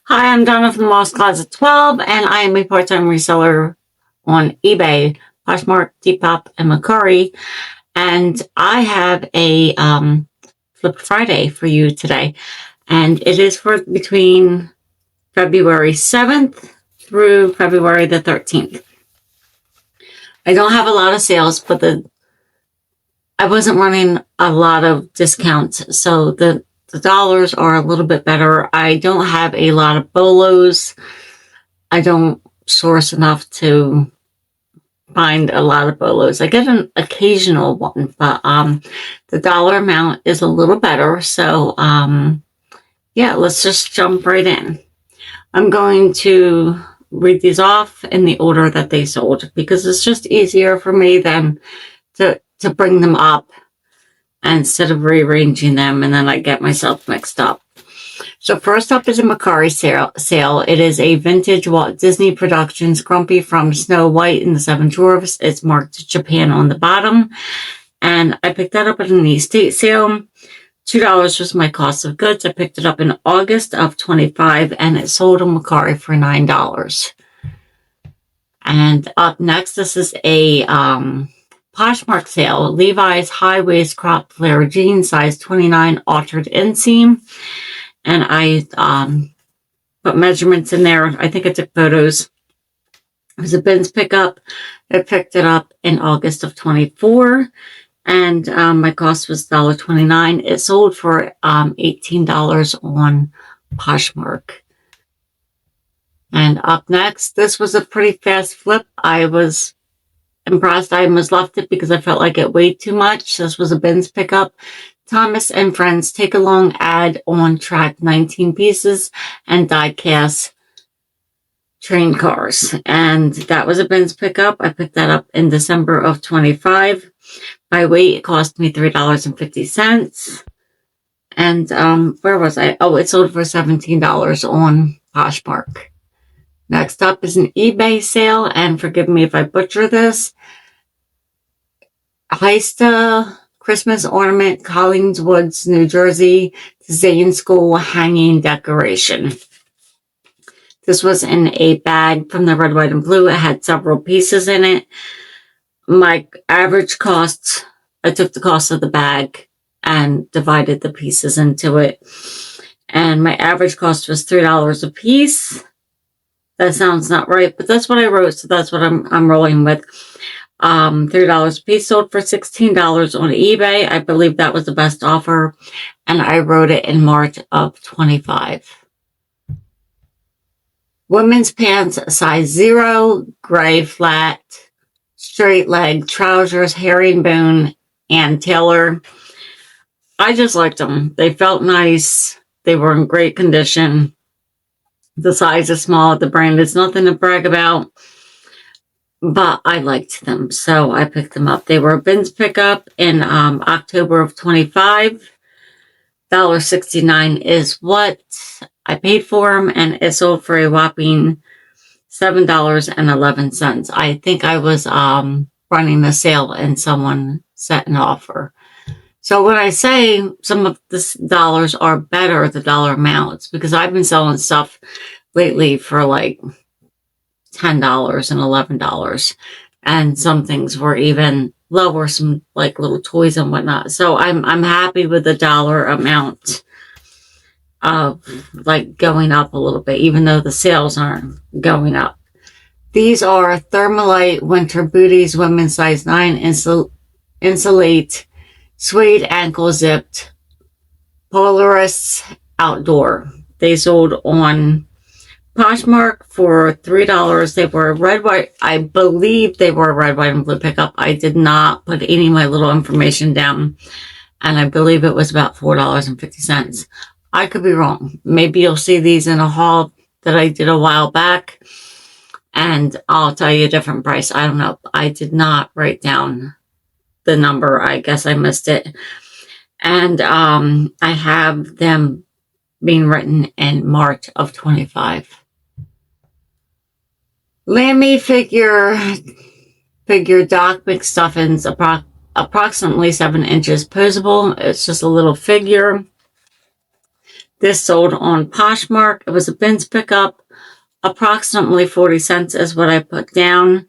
Hi, I'm Donna from Lost Closet 12, and I am a part-time reseller on eBay, Poshmark, Depop, and Mercari. And I have a Flip Friday for you today, and it is for between February 7th through February the 13th. I don't have a lot of sales, but I wasn't running a lot of discounts, so the dollars are a little bit better. I don't have a lot of bolos. I don't source enough to find a lot of bolos. I get an occasional one, but the dollar amount is a little better. So yeah, let's just jump right in. I'm going to read these off in the order that they sold because it's just easier for me than to bring them up instead of rearranging them, and then I get myself mixed up. So first up is a Mercari sale. It is a vintage Walt Disney Productions Grumpy from Snow White and the Seven Dwarfs. It's marked Japan on the bottom. And I picked that up at an estate sale. $2 was my cost of goods. I picked it up in August of 25 and it sold on Mercari for $9. And up next, this is a Poshmark sale. Levi's high waist crop flare jeans, size 29, altered inseam. And I put measurements in there. I think I took photos. It was a bins pickup. I picked it up in August of 24. And my cost was $1.29. It sold for $18 on Poshmark. And up next, this was a pretty fast flip. I was impressed. I almost left it because I felt like it weighed too much. This was a bins pickup. Thomas and Friends take a long ad on track, 19 pieces and die cast train cars. And that was a bins pickup. I picked that up in December of 25. By weight, it cost me $3.50. And where was I? Oh, it sold for $17 on Poshmark. Next up is an eBay sale, and forgive me if I butcher this. Heista Christmas ornament, Collins Woods, New Jersey, Zane School hanging decoration. This was in a bag from the red, white, and blue. It had several pieces in it. My average cost, I took the cost of the bag and divided the pieces into it. And my average cost was $3 a piece. That sounds not right, but that's what I wrote, so that's what I'm rolling with. $3 a piece, sold for $16 on eBay. I believe that was the best offer, and I wrote it in March of 25. Women's pants, size 0, gray flat, straight leg trousers, herringbone and tailor. I just liked them. They felt nice. They were in great condition. The size is small. The brand is nothing to brag about. But I liked them, so I picked them up. They were a bins pickup in October of 25. $1.69 is what I paid for them, and it sold for a whopping $7.11. I think I was running a sale and someone set an offer. So when I say some of the dollars are better, the dollar amounts, because I've been selling stuff lately for like $10 and $11, and some things were even lower, some like little toys and whatnot. So I'm happy with the dollar amount of like going up a little bit, even though the sales aren't going up. These are Thermalite winter booties, women's size 9, insulate, suede ankle zipped, Polaris outdoor. They sold on Poshmark for $3. They were red, white. I believe they were red, white, and blue pickup. I did not put any of my little information down, and I believe it was about $4.50. I could be wrong. Maybe you'll see these in a haul that I did a while back, and I'll tell you a different price. I don't know. I did not write down the number. I guess I missed it. And I have them being written in March of 25. Lammy figure Doc McStuffins, approximately 7 inches posable. It's just a little figure. This sold on Poshmark. It was a bins pickup. Approximately 40 cents is what I put down.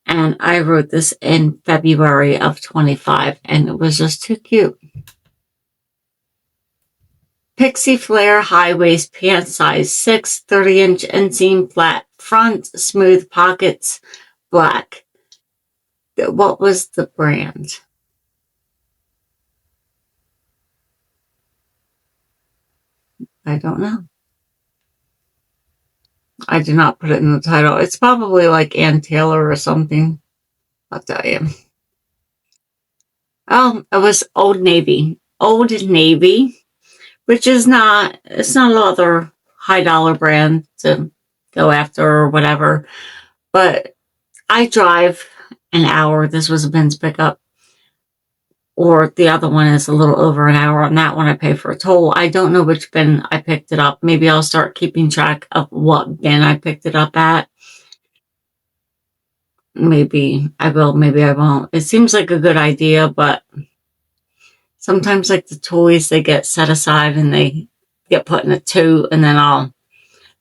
And I wrote this in February of 25, and it was just too cute. Pixie Flare high waist pants size 6, 30-inch inseam flat front, smooth pockets, black. What was the brand? I don't know. I did not put it in the title. It's probably like Ann Taylor or something. I'll tell you. Oh, it was Old Navy. Old Navy, which is not, it's not another high dollar brand to go after or whatever. But I drive an hour. This was a bins pickup. Or the other one is a little over an hour. On that one, I pay for a toll. I don't know which bin I picked it up. Maybe I'll start keeping track of what bin I picked it up at. Maybe I will, maybe I won't. It seems like a good idea, but sometimes like the toys, they get set aside and they get put in a tote, and then I'll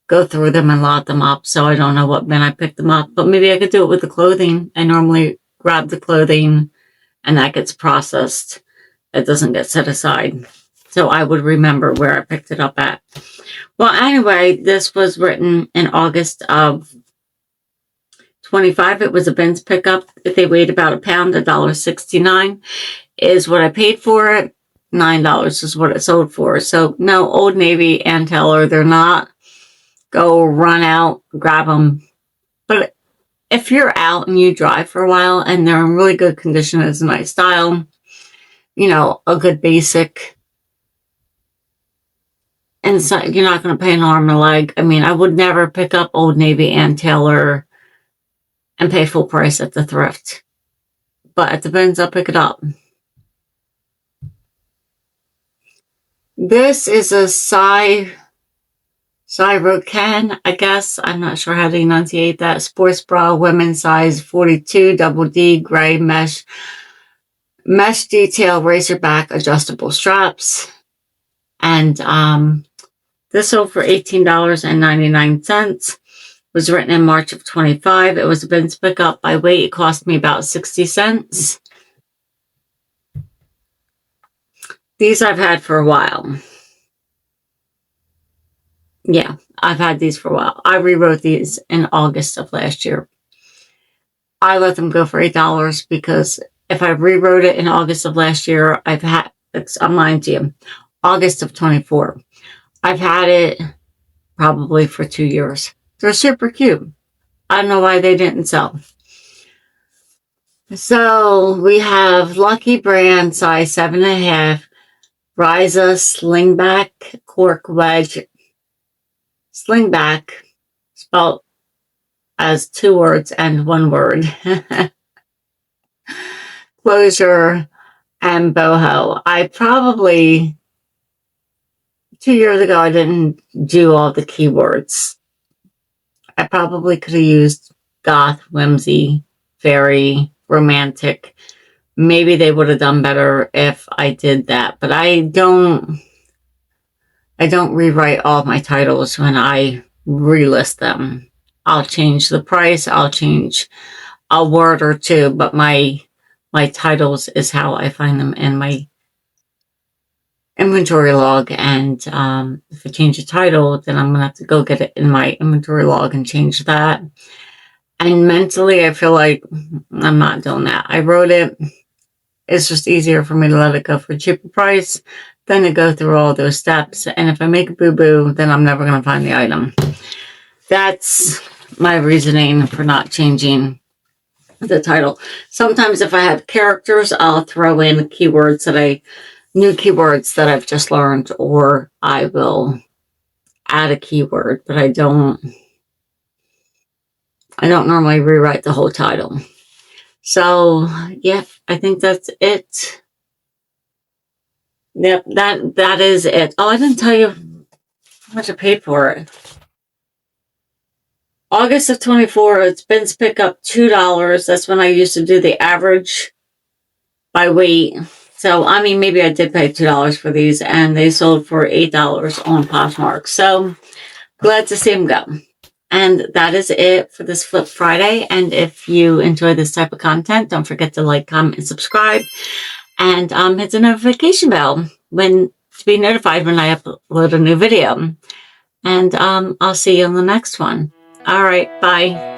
go through them and lot them up. So I don't know what bin I picked them up, but maybe I could do it with the clothing. I normally grab the clothing and that gets processed. It doesn't get set aside. So I would remember where I picked it up at. Well, anyway, this was written in August of 25. It was a bins pickup. They weighed about a pound. $1.69 is what I paid for it. $9 is what it sold for. So no, Old Navy and Taylor, they're not. Go run out, grab them. But if you're out and you drive for a while and they're in really good condition, it's a nice style, you know, a good basic, and so you're not going to pay an arm and a leg. I mean, I would never pick up Old Navy and Taylor and pay full price at the thrift. But at the bins, I'll pick it up. This is a Cyrocan, I guess. I'm not sure how to enunciate that. Sports bra, women's size 42, double D, gray mesh detail, racerback, adjustable straps. And this sold for $18.99. Was written in March of 25. It was a bins pickup by weight. It cost me about 60 cents. These I've had for a while. Yeah, I've had these for a while. I rewrote these in August of last year. I let them go for $8 because if I rewrote it in August of last year, I'm lying to you, August of 24. I've had it probably for 2 years. They're super cute. I don't know why they didn't sell. So we have Lucky Brand, size 7.5, Riza Slingback Cork Wedge. Slingback, spelled as 2 words and 1 word. Closure and boho. I probably, 2 years ago, I didn't do all the keywords. I probably could have used goth, whimsy, fairy, romantic. Maybe they would have done better if I did that, but I don't rewrite all my titles when I relist them. I'll change the price, I'll change a word or two, but my titles is how I find them in my inventory log. And if I change the title, then I'm going to have to go get it in my inventory log and change that. And mentally, I feel like I'm not doing that. I wrote it. It's just easier for me to let it go for a cheaper price than to go through all those steps. And if I make a boo-boo, then I'm never going to find the item. That's my reasoning for not changing the title. Sometimes if I have characters, I'll throw in new keywords that I've just learned, or I will add a keyword, but I don't normally rewrite the whole title. So, yeah, I think that's it. Yep, that is it. Oh, I didn't tell you how much I paid for it. August of 24, it's bins pick up $2. That's when I used to do the average by weight. So, I mean, maybe I did pay $2 for these, and they sold for $8 on Poshmark. So, glad to see them go. And that is it for this Flip Friday. And if you enjoy this type of content, don't forget to like, comment, and subscribe. And hit the notification bell to be notified when I upload a new video. And I'll see you on the next one. All right, bye.